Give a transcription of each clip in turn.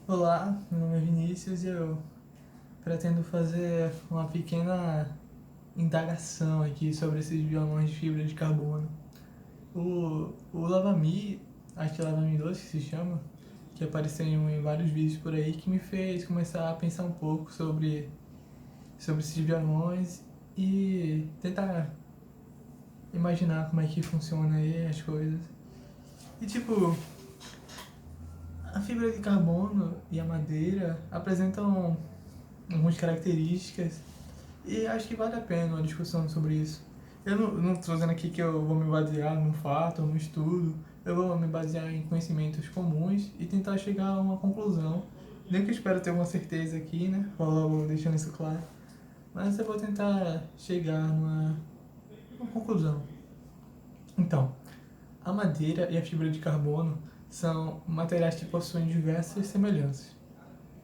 Olá, meu nome é Vinícius e eu pretendo fazer uma pequena indagação aqui sobre esses violões de fibra de carbono. O Lavami, acho que é Lavami 2 que se chama, que apareceu em vários vídeos por aí, que me fez começar a pensar um pouco sobre esses violões e tentar imaginar como é que funciona aí as coisas. E tipo, a fibra de carbono e a madeira apresentam algumas características e acho que vale a pena uma discussão sobre isso. Eu não estou dizendo aqui que eu vou me basear num fato ou num estudo, eu vou me basear em conhecimentos comuns e tentar chegar a uma conclusão. Nem que eu espero ter uma certeza aqui, né? Logo deixando isso claro. Mas eu vou tentar chegar numa conclusão. Então, a madeira e a fibra de carbono são materiais que possuem diversas semelhanças.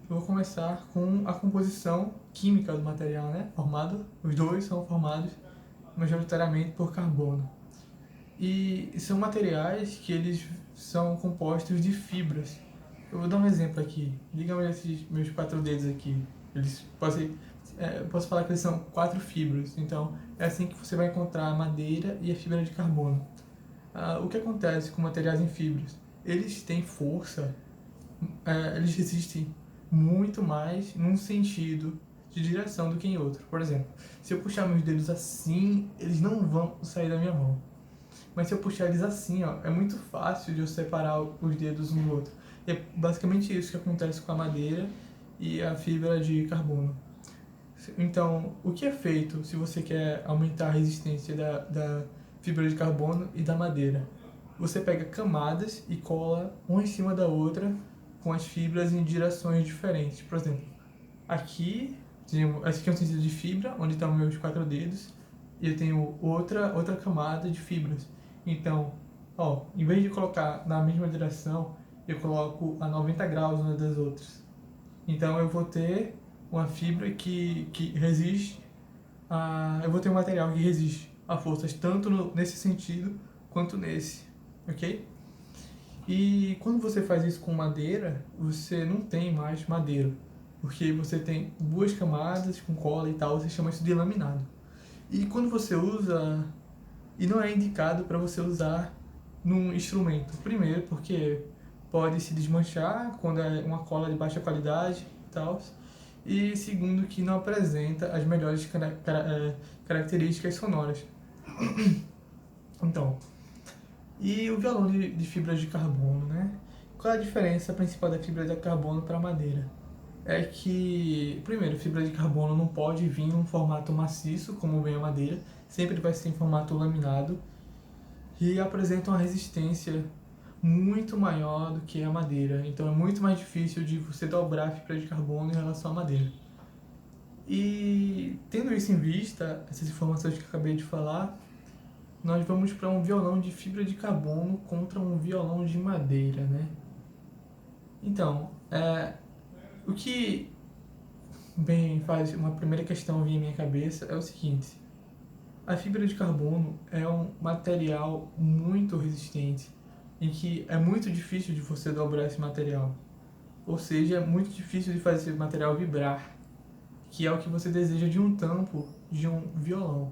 Eu vou começar com a composição química do material, né? Os dois são formados majoritariamente por carbono. E são materiais que eles são compostos de fibras. Eu vou dar um exemplo aqui. Digamos esses meus 4 dedos aqui. Posso falar que eles são 4 fibras. Então, é assim que você vai encontrar a madeira e a fibra de carbono. O que acontece com materiais em fibras? Eles têm força, eles resistem muito mais num sentido de direção do que em outro. Por exemplo, se eu puxar meus dedos assim, eles não vão sair da minha mão. Mas se eu puxar eles assim, ó, é muito fácil de eu separar os dedos um do outro. E é basicamente isso que acontece com a madeira e a fibra de carbono. Então, o que é feito se você quer aumentar a resistência da fibra de carbono e da madeira? Você pega camadas e cola uma em cima da outra com as fibras em direções diferentes. Por exemplo, esse aqui é um sentido de fibra, onde estão meus 4 dedos, e eu tenho outra camada de fibras. Então, em vez de colocar na mesma direção, eu coloco a 90 graus uma das outras. Então eu vou ter uma fibra que resiste eu vou ter um material que resiste a forças tanto nesse sentido quanto nesse, ok? E quando você faz isso com madeira, você não tem mais madeira, porque você tem 2 camadas com cola e tal, você chama isso de laminado. E quando você usa, e não é indicado para você usar num instrumento, primeiro porque pode se desmanchar quando é uma cola de baixa qualidade e tal, e segundo que não apresenta as melhores características sonoras. Então, e o violão de fibra de carbono, né? Qual é a diferença principal da fibra de carbono para a madeira? É que, primeiro, fibra de carbono não pode vir em um formato maciço, como vem a madeira, sempre vai ser em formato laminado, e apresenta uma resistência muito maior do que a madeira. Então é muito mais difícil de você dobrar a fibra de carbono em relação à madeira. E tendo isso em vista, essas informações que eu acabei de falar, nós vamos para um violão de fibra de carbono contra um violão de madeira, né? Então, o que bem faz uma primeira questão vir à minha cabeça é o seguinte: a fibra de carbono é um material muito resistente, em que é muito difícil de você dobrar esse material. Ou seja, é muito difícil de fazer esse material vibrar, que é o que você deseja de um tampo de um violão.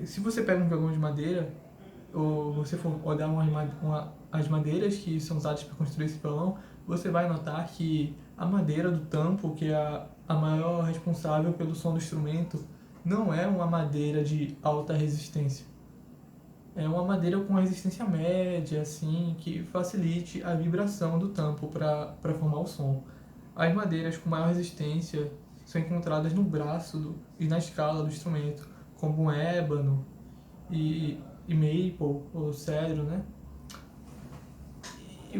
Se você pega um violão de madeira, ou você for olhar as madeiras que são usadas para construir esse violão, você vai notar que a madeira do tampo, que é a maior responsável pelo som do instrumento, não é uma madeira de alta resistência. É uma madeira com resistência média, assim, que facilite a vibração do tampo para formar o som. As madeiras com maior resistência são encontradas no braço e na escala do instrumento, como ébano e maple, ou cedro, né? E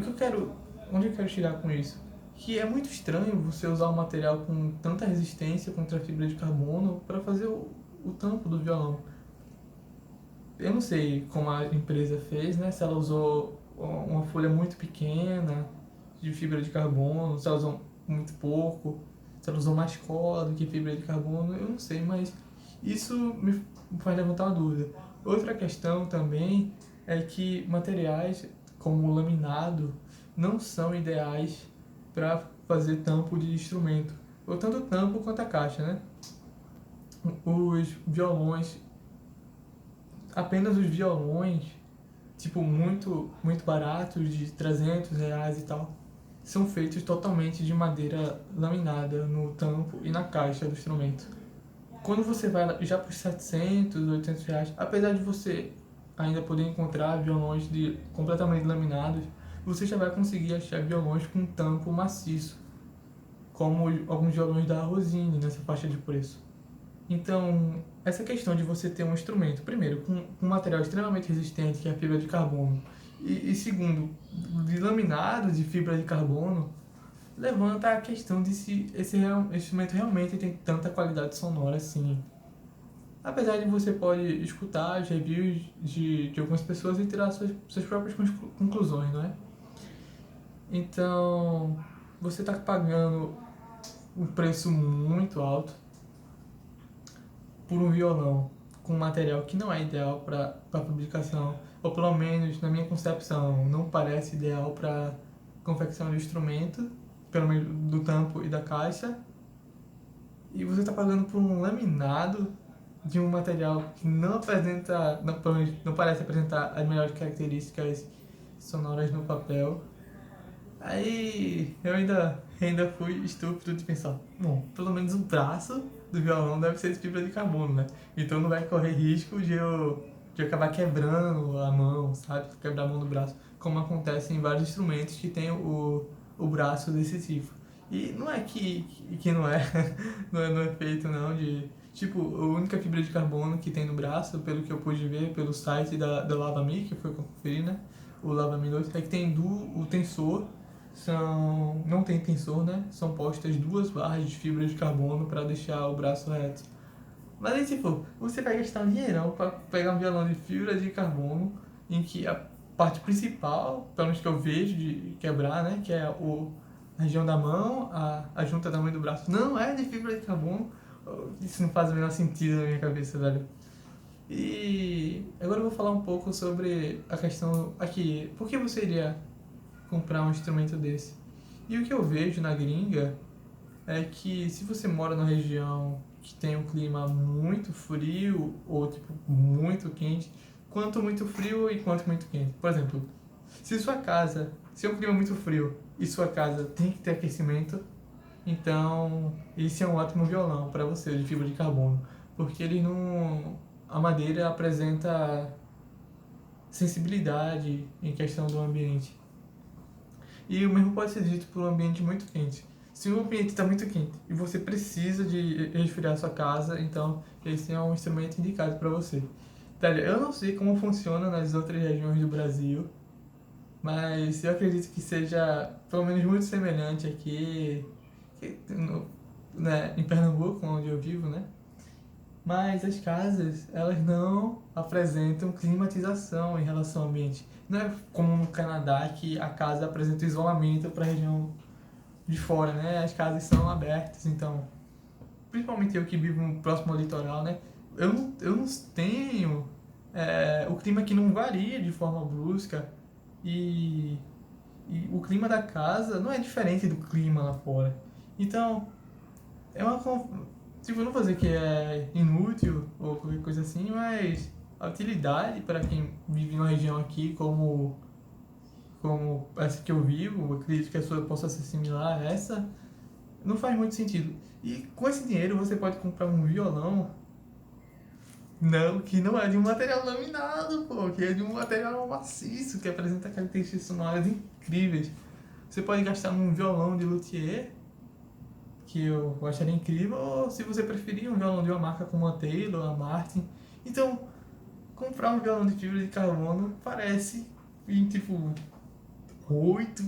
onde eu quero chegar com isso? Que é muito estranho você usar um material com tanta resistência contra a fibra de carbono para fazer o tampo do violão. Eu não sei como a empresa fez, né? Se ela usou uma folha muito pequena de fibra de carbono, se ela usou muito pouco, se ela usou mais cola do que fibra de carbono, eu não sei, mas isso me faz levantar uma dúvida. Outra questão também é que materiais como o laminado não são ideais para fazer tampo de instrumento, ou tanto tampo quanto a caixa, né? Os violões, apenas os violões, tipo, muito baratos, de R$ 300 e tal, são feitos totalmente de madeira laminada no tampo e na caixa do instrumento. Quando você vai já para os R$ 700, R$ 800, apesar de você ainda poder encontrar violões completamente laminados, você já vai conseguir achar violões com tampo maciço, como alguns violões da Rosine nessa faixa de preço. Então, essa questão de você ter um instrumento, primeiro, com um material extremamente resistente, que é a fibra de carbono, e segundo, de laminado de fibra de carbono, levanta a questão de se esse instrumento realmente tem tanta qualidade sonora assim. Apesar de você pode escutar as reviews de algumas pessoas e tirar suas próprias conclusões, não é? Então, você está pagando um preço muito alto por um violão com um material que não é ideal para fabricação, ou pelo menos na minha concepção não parece ideal para confecção de instrumento, pelo menos do tampo e da caixa, e você está pagando por um laminado de um material que não apresenta, não parece apresentar as melhores características sonoras no papel. Aí eu ainda fui estúpido de pensar, bom, pelo menos o braço do violão deve ser de fibra de carbono, né? Então não vai correr risco de acabar quebrando a mão, sabe? Quebrar a mão do braço, como acontece em vários instrumentos que tem o braço desse tipo. E não é que não é, não é feito não de... Tipo, a única fibra de carbono que tem no braço, pelo que eu pude ver pelo site da Lava-Me, que foi que eu conferi, né? O Lava-Me 2, é que tem o tensor, não tem tensor, né? São postas 2 barras de fibra de carbono para deixar o braço reto. Mas aí, tipo, você vai gastar um dinheirão para pegar um violão de fibra de carbono, em que a parte principal, pelo menos que eu vejo de quebrar, né? Que é a região da mão, a junta da mão e do braço, não é de fibra de carbono. Isso não faz o menor sentido na minha cabeça, velho. E agora eu vou falar um pouco sobre a questão aqui. Por que você iria comprar um instrumento desse? E o que eu vejo na gringa é que se você mora numa região que tem um clima muito frio ou tipo muito quente, quanto muito frio e quanto muito quente. Por exemplo, se é um clima muito frio e sua casa tem que ter aquecimento, então esse é um ótimo violão para você de fibra de carbono, porque ele não, a madeira apresenta sensibilidade em questão do ambiente. E o mesmo pode ser dito por um ambiente muito quente. Se o ambiente está muito quente e você precisa de resfriar sua casa, então esse é um instrumento indicado para você. Eu não sei como funciona nas outras regiões do Brasil, mas eu acredito que seja pelo menos muito semelhante aqui né, em Pernambuco, onde eu vivo, né? Mas as casas, elas não apresentam climatização em relação ao ambiente. Não é como no Canadá, que a casa apresenta isolamento para a região de fora, né? As casas são abertas, então, principalmente eu que vivo próximo ao litoral, né? Eu não tenho... o clima aqui não varia de forma brusca e o clima da casa não é diferente do clima lá fora. Então, é uma... Tipo, eu não vou dizer que é inútil ou qualquer coisa assim, mas a utilidade para quem vive numa região aqui como essa que eu vivo, eu acredito que a sua possa ser similar a essa, não faz muito sentido. E com esse dinheiro você pode comprar um violão que não é de um material laminado, pô, que é de um material maciço, que apresenta características sonoras incríveis. Você pode gastar num violão de luthier, que eu acharia incrível, ou se você preferir um violão de uma marca como a Taylor, a Martin. Então, comprar um violão de fibra de carbono parece, em tipo, 8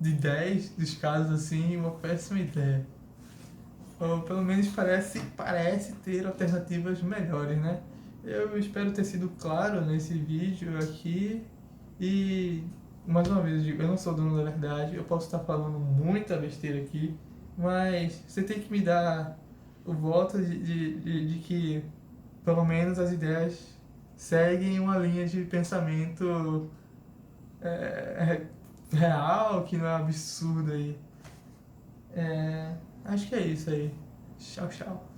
de 10 dos casos assim, uma péssima ideia. Ou pelo menos parece ter alternativas melhores, né? Eu espero ter sido claro nesse vídeo aqui e mais uma vez eu digo, eu não sou dono da verdade, eu posso estar falando muita besteira aqui, mas você tem que me dar o voto de que pelo menos as ideias seguem uma linha de pensamento real, que não é absurdo aí. Acho que é isso aí. Tchau, tchau.